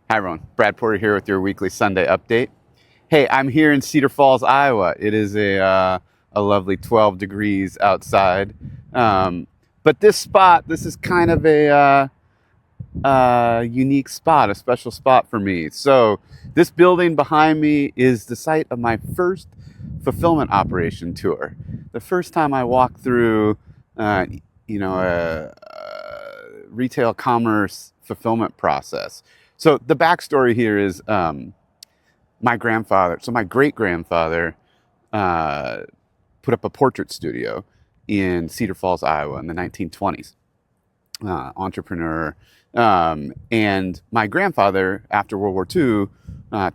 Hi, everyone. Brad Porter here with your weekly Sunday update. Hey, I'm here in Cedar Falls, Iowa. It is a lovely 12 degrees outside. But this is kind of a unique spot, a special spot for me. So, this building behind me is the site of my first fulfillment operation tour. The first time I walked through, uh, a retail commerce fulfillment process. So the backstory here is my great grandfather uh, put up a portrait studio in Cedar Falls, Iowa in the 1920s. Entrepreneur. And my grandfather, after World War II,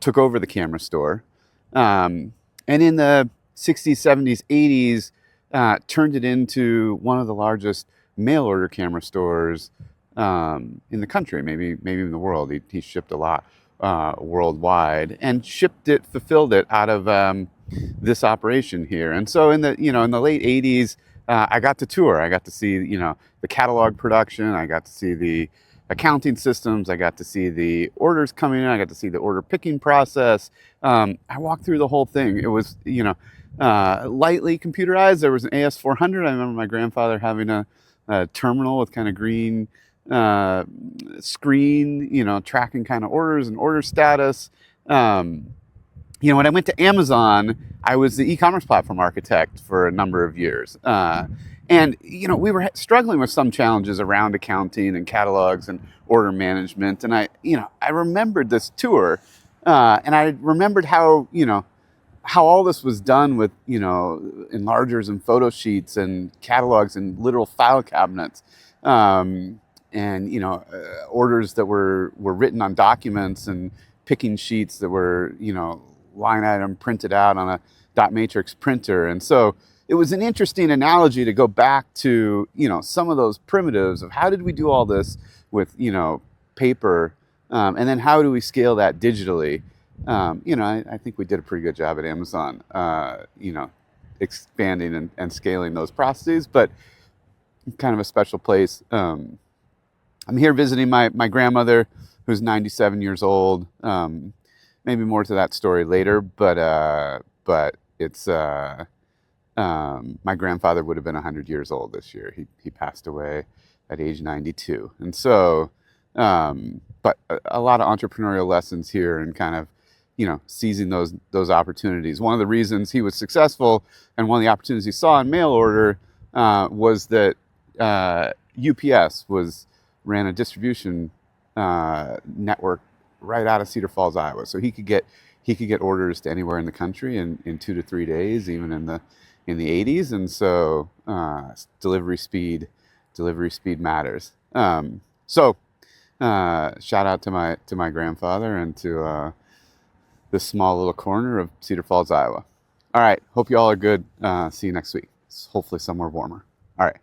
took over the camera store. And in the 60s, 70s, 80s, turned it into one of the largest mail order camera stores in the country, maybe in the world. He shipped a lot worldwide and fulfilled it out of this operation here. And so in the late 80s, I got to tour. I got to see the catalog production. I got to see the accounting systems. I got to see the orders coming in. I got to see the order picking process. I walked through the whole thing. It was lightly computerized. There was an AS400. I remember my grandfather having a terminal with kind of green screen, tracking kind of orders and order status. When I went to Amazon, I was the e-commerce platform architect for a number of years. And we were struggling with some challenges around accounting and catalogs and order management. And I remembered this tour, and I remembered how all this was done with enlargers and photo sheets and catalogs and literal file cabinets, and orders that were written on documents and picking sheets that were line item printed out on a dot matrix printer. And so it was an interesting analogy to go back to some of those primitives of how did we do all this with paper, and then how do we scale that digitally. I think we did a pretty good job at Amazon, expanding and scaling those processes, but kind of a special place. I'm here visiting my grandmother, who's 97 years old. Maybe more to that story later, but it's my grandfather would have been 100 years old this year. He passed away at age 92, and so but a lot of entrepreneurial lessons here, and kind of seizing those opportunities. One of the reasons he was successful, and one of the opportunities he saw in mail order, was that UPS ran a distribution network right out of Cedar Falls, Iowa. So he could get orders to anywhere in the country in 2 to 3 days, even in the 80s. And so delivery speed matters. So shout out to my grandfather and to this small little corner of Cedar Falls, Iowa. All right. Hope you all are good. See you next week. Hopefully somewhere warmer. All right.